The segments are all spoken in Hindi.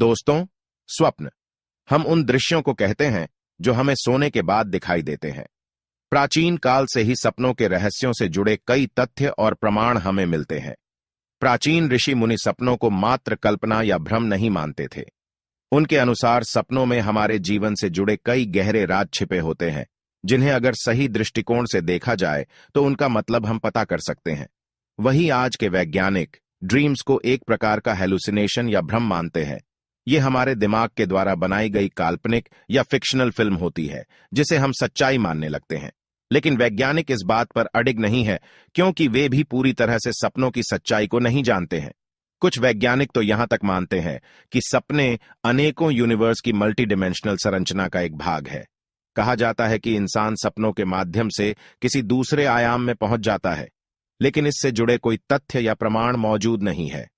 दोस्तों, स्वप्न हम उन दृश्यों को कहते हैं जो हमें सोने के बाद दिखाई देते हैं। प्राचीन काल से ही सपनों के रहस्यों से जुड़े कई तथ्य और प्रमाण हमें मिलते हैं। प्राचीन ऋषि मुनि सपनों को मात्र कल्पना या भ्रम नहीं मानते थे। उनके अनुसार सपनों में हमारे जीवन से जुड़े कई गहरे राज छिपे होते हैं, जिन्हें अगर सही दृष्टिकोण से देखा जाए तो उनका मतलब हम पता कर सकते हैं। वही आज के वैज्ञानिक ड्रीम्स को एक प्रकार का हेलुसिनेशन या भ्रम मानते हैं। ये हमारे दिमाग के द्वारा बनाई गई काल्पनिक या फिक्शनल फिल्म होती है, जिसे हम सच्चाई मानने लगते हैं। लेकिन वैज्ञानिक इस बात पर अडिग नहीं है, क्योंकि वे भी पूरी तरह से सपनों की सच्चाई को नहीं जानते हैं। कुछ वैज्ञानिक तो यहां तक मानते हैं कि सपने अनेकों यूनिवर्स की मल्टी डिमेंशनल संरचना का एक भाग है। कहा जाता है कि इंसान सपनों के माध्यम से किसी दूसरे आयाम में पहुंच जाता है, लेकिन इससे जुड़े कोई तथ्य या प्रमाण मौजूद नहीं है।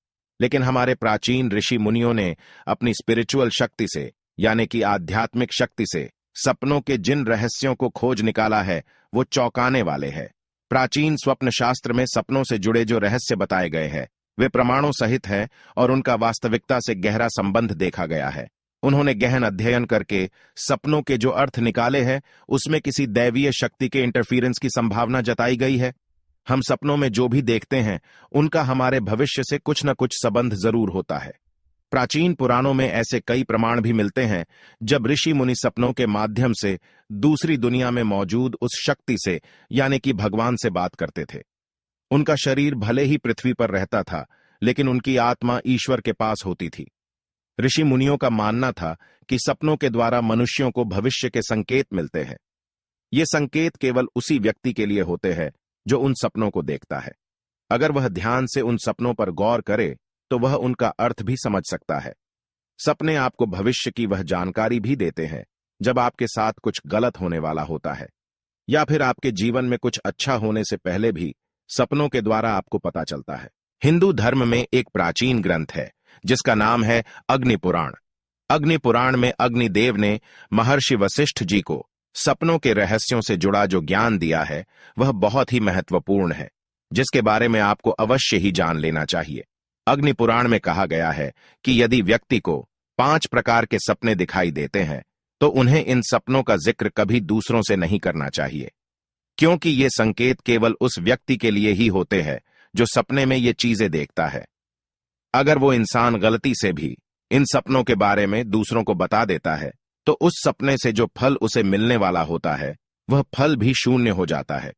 लेकिन हमारे प्राचीन ऋषि मुनियों ने अपनी स्पिरिचुअल शक्ति से, यानी कि आध्यात्मिक शक्ति से, सपनों के जिन रहस्यों को खोज निकाला है वो चौंकाने वाले हैं। प्राचीन स्वप्न शास्त्र में सपनों से जुड़े जो रहस्य बताए गए हैं वे प्रमाणों सहित हैं और उनका वास्तविकता से गहरा संबंध देखा गया है। उन्होंने गहन अध्ययन करके सपनों के जो अर्थ निकाले हैं उसमें किसी दैवीय शक्ति के इंटरफीरेंस की संभावना जताई गई है। हम सपनों में जो भी देखते हैं उनका हमारे भविष्य से कुछ न कुछ संबंध जरूर होता है। प्राचीन पुराणों में ऐसे कई प्रमाण भी मिलते हैं जब ऋषि मुनि सपनों के माध्यम से दूसरी दुनिया में मौजूद उस शक्ति से, यानी कि भगवान से बात करते थे। उनका शरीर भले ही पृथ्वी पर रहता था, लेकिन उनकी आत्मा ईश्वर के पास होती थी। ऋषि मुनियों का मानना था कि सपनों के द्वारा मनुष्यों को भविष्य के संकेत मिलते हैं। ये संकेत केवल उसी व्यक्ति के लिए होते हैं जो उन सपनों को देखता है। अगर वह ध्यान से उन सपनों पर गौर करे तो वह उनका अर्थ भी समझ सकता है। सपने आपको भविष्य की वह जानकारी भी देते हैं जब आपके साथ कुछ गलत होने वाला होता है, या फिर आपके जीवन में कुछ अच्छा होने से पहले भी सपनों के द्वारा आपको पता चलता है। हिंदू धर्म में एक प्राचीन ग्रंथ है जिसका नाम है अग्नि पुराण। अग्नि पुराण में अग्निदेव ने महर्षि वशिष्ठ जी को सपनों के रहस्यों से जुड़ा जो ज्ञान दिया है वह बहुत ही महत्वपूर्ण है, जिसके बारे में आपको अवश्य ही जान लेना चाहिए। अग्नि पुराण में कहा गया है कि यदि व्यक्ति को 5 प्रकार के सपने दिखाई देते हैं तो उन्हें इन सपनों का जिक्र कभी दूसरों से नहीं करना चाहिए, क्योंकि ये संकेत केवल उस व्यक्ति के लिए ही होते हैं जो सपने में ये चीजें देखता है। अगर वो इंसान गलती से भी इन सपनों के बारे में दूसरों को बता देता है तो उस सपने से जो फल उसे मिलने वाला होता है वह फल भी शून्य हो जाता है।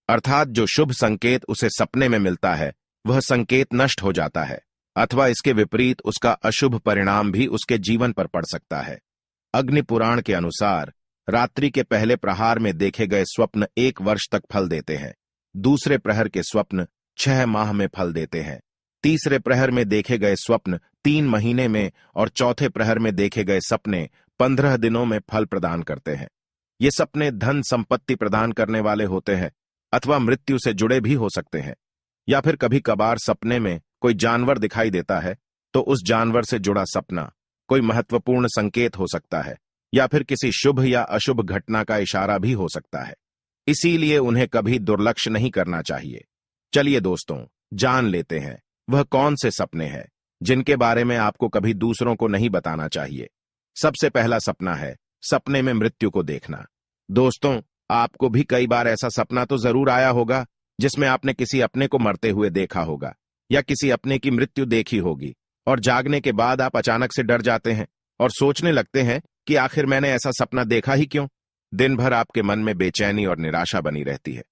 अर्थात जो शुभ संकेत उसे सपने में मिलता है वह संकेत नष्ट हो जाता है, अथवा इसके विपरीत उसका अशुभ परिणाम भी उसके जीवन पर पड़ सकता है। अग्नि पुराण के अनुसार रात्रि के पहले प्रहार में देखे गए स्वप्न 1 वर्ष तक फल देते हैं, दूसरे प्रहर के स्वप्न 6 माह में फल देते हैं, तीसरे प्रहर में देखे गए स्वप्न 3 महीने में और चौथे प्रहर में देखे गए सपने 15 दिनों में फल प्रदान करते हैं। ये सपने धन संपत्ति प्रदान करने वाले होते हैं, अथवा मृत्यु से जुड़े भी हो सकते हैं। या फिर कभी कभार सपने में कोई जानवर दिखाई देता है तो उस जानवर से जुड़ा सपना कोई महत्वपूर्ण संकेत हो सकता है, या फिर किसी शुभ या अशुभ घटना का इशारा भी हो सकता है। इसीलिए उन्हें कभी दुर्लक्ष्य नहीं करना चाहिए। चलिए दोस्तों, जान लेते हैं वह कौन से सपने हैं जिनके बारे में आपको कभी दूसरों को नहीं बताना चाहिए। सबसे पहला सपना है सपने में मृत्यु को देखना। दोस्तों, आपको भी कई बार ऐसा सपना तो जरूर आया होगा जिसमें आपने किसी अपने को मरते हुए देखा होगा या किसी अपने की मृत्यु देखी होगी, और जागने के बाद आप अचानक से डर जाते हैं और सोचने लगते हैं कि आखिर मैंने ऐसा सपना देखा ही क्यों। दिन भर आपके मन में बेचैनी और निराशा बनी रहती है।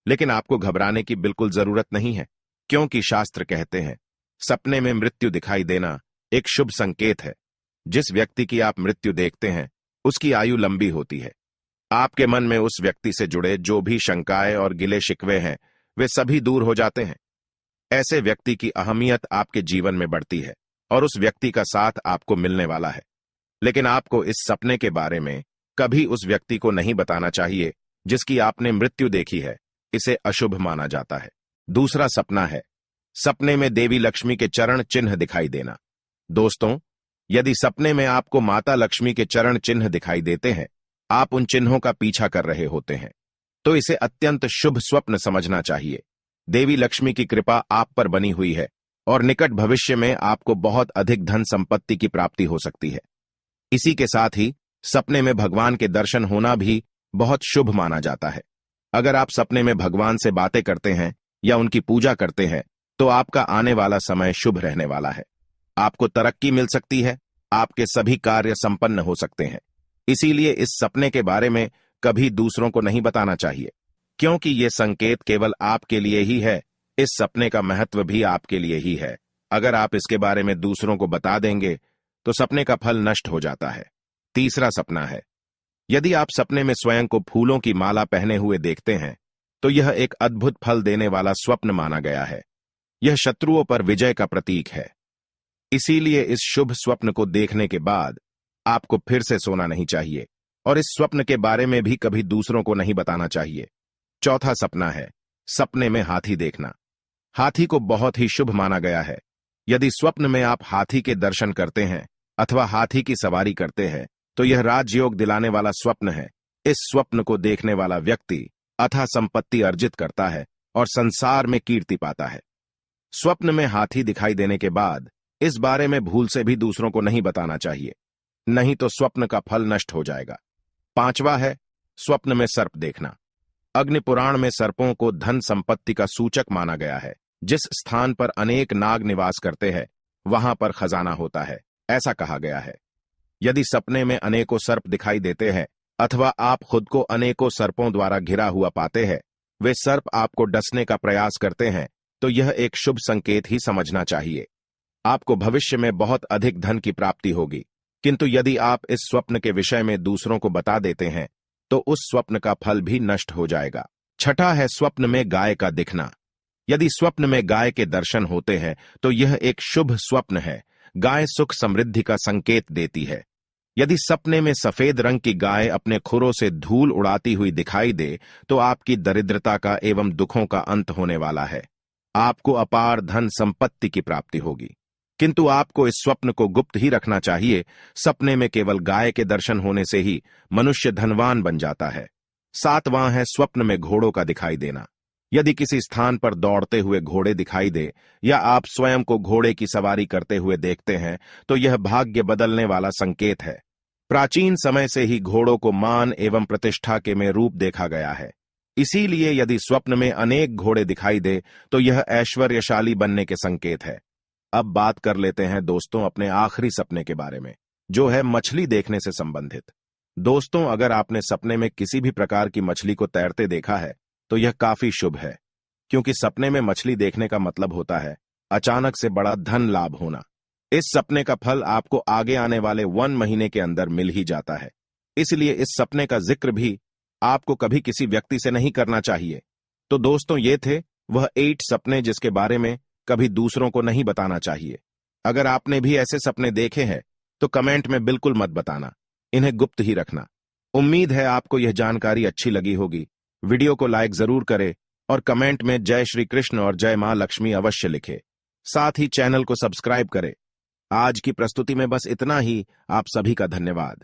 लेकिन आपको घबराने की बिल्कुल जरूरत नहीं है, क्योंकि शास्त्र कहते हैं सपने में मृत्यु दिखाई देना एक शुभ संकेत है। जिस व्यक्ति की आप मृत्यु देखते हैं उसकी आयु लंबी होती है। आपके मन में उस व्यक्ति से जुड़े जो भी शंकाएं और गिले शिकवे हैं वे सभी दूर हो जाते हैं। ऐसे व्यक्ति की अहमियत आपके जीवन में बढ़ती है और उस व्यक्ति का साथ आपको मिलने वाला है। लेकिन आपको इस सपने के बारे में कभी उस व्यक्ति को नहीं बताना चाहिए जिसकी आपने मृत्यु देखी है, इसे अशुभ माना जाता है। दूसरा सपना है सपने में देवी लक्ष्मी के चरण चिन्ह दिखाई देना। दोस्तों, यदि सपने में आपको माता लक्ष्मी के चरण चिन्ह दिखाई देते हैं, आप उन चिन्हों का पीछा कर रहे होते हैं, तो इसे अत्यंत शुभ स्वप्न समझना चाहिए। देवी लक्ष्मी की कृपा आप पर बनी हुई है और निकट भविष्य में आपको बहुत अधिक धन संपत्ति की प्राप्ति हो सकती है। इसी के साथ ही सपने में भगवान के दर्शन होना भी बहुत शुभ माना जाता है। अगर आप सपने में भगवान से बातें करते हैं या उनकी पूजा करते हैं तो आपका आने वाला समय शुभ रहने वाला है। आपको तरक्की मिल सकती है, आपके सभी कार्य संपन्न हो सकते हैं। इसीलिए इस सपने के बारे में कभी दूसरों को नहीं बताना चाहिए, क्योंकि ये संकेत केवल आपके लिए ही है। इस सपने का महत्व भी आपके लिए ही है। अगर आप इसके बारे में दूसरों को बता देंगे तो सपने का फल नष्ट हो जाता है। तीसरा सपना है, यदि आप सपने में स्वयं को फूलों की माला पहने हुए देखते हैं तो यह एक अद्भुत फल देने वाला स्वप्न माना गया है। यह शत्रुओं पर विजय का प्रतीक है। इसीलिए इस शुभ स्वप्न को देखने के बाद आपको फिर से सोना नहीं चाहिए और इस स्वप्न के बारे में भी कभी दूसरों को नहीं बताना चाहिए। चौथा सपना है, सपने में हाथी देखना। हाथी को बहुत ही शुभ माना गया है। यदि स्वप्न में आप हाथी के दर्शन करते हैं अथवा हाथी की सवारी करते हैं तो यह राजयोग दिलाने वाला स्वप्न है। इस स्वप्न को देखने वाला व्यक्ति अथाह संपत्ति अर्जित करता है और संसार में कीर्ति पाता है। स्वप्न में हाथी दिखाई देने के बाद इस बारे में भूल से भी दूसरों को नहीं बताना चाहिए, नहीं तो स्वप्न का फल नष्ट हो जाएगा। पांचवा है, स्वप्न में सर्प देखना। अग्नि पुराण में सर्पों को धन संपत्ति का सूचक माना गया है। जिस स्थान पर अनेक नाग निवास करते हैं वहां पर खजाना होता है, ऐसा कहा गया है। यदि सपने में अनेकों सर्प दिखाई देते हैं अथवा आप खुद को अनेकों सर्पों द्वारा घिरा हुआ पाते हैं, वे सर्प आपको डसने का प्रयास करते हैं, तो यह एक शुभ संकेत ही समझना चाहिए। आपको भविष्य में बहुत अधिक धन की प्राप्ति होगी, किंतु यदि आप इस स्वप्न के विषय में दूसरों को बता देते हैं तो उस स्वप्न का फल भी नष्ट हो जाएगा। छठा है, स्वप्न में गाय का दिखना। यदि स्वप्न में गाय के दर्शन होते हैं तो यह एक शुभ स्वप्न है। गाय सुख समृद्धि का संकेत देती है। यदि सपने में सफेद रंग की गाय अपने खुरों से धूल उड़ाती हुई दिखाई दे तो आपकी दरिद्रता का एवं दुखों का अंत होने वाला है। आपको अपार धन संपत्ति की प्राप्ति होगी, किंतु आपको इस स्वप्न को गुप्त ही रखना चाहिए। सपने में केवल गाय के दर्शन होने से ही मनुष्य धनवान बन जाता है। सातवां है, स्वप्न में घोड़ों का दिखाई देना। यदि किसी स्थान पर दौड़ते हुए घोड़े दिखाई दे या आप स्वयं को घोड़े की सवारी करते हुए देखते हैं तो यह भाग्य बदलने वाला संकेत है। प्राचीन समय से ही घोड़ों को मान एवं प्रतिष्ठा के में रूप देखा गया है। इसीलिए यदि स्वप्न में अनेक घोड़े दिखाई दे तो यह ऐश्वर्यशाली बनने के संकेत है। अब बात कर लेते हैं दोस्तों अपने आखिरी सपने के बारे में, जो है मछली देखने से संबंधित। दोस्तों, अगर आपने सपने में किसी भी प्रकार की मछली को तैरते देखा है तो यह काफी शुभ है, क्योंकि सपने में मछली देखने का मतलब होता है अचानक से बड़ा धन लाभ होना। इस सपने का फल आपको आगे आने वाले 1 महीने के अंदर मिल ही जाता है। इसलिए इस सपने का जिक्र भी आपको कभी किसी व्यक्ति से नहीं करना चाहिए। तो दोस्तों, ये थे वह 8 सपने जिसके बारे में कभी दूसरों को नहीं बताना चाहिए। अगर आपने भी ऐसे सपने देखे हैं तो कमेंट में बिल्कुल मत बताना, इन्हें गुप्त ही रखना। उम्मीद है आपको यह जानकारी अच्छी लगी होगी। वीडियो को लाइक जरूर करें और कमेंट में जय श्री कृष्ण और जय मां लक्ष्मी अवश्य लिखें। साथ ही चैनल को सब्सक्राइब करें। आज की प्रस्तुति में बस इतना ही। आप सभी का धन्यवाद।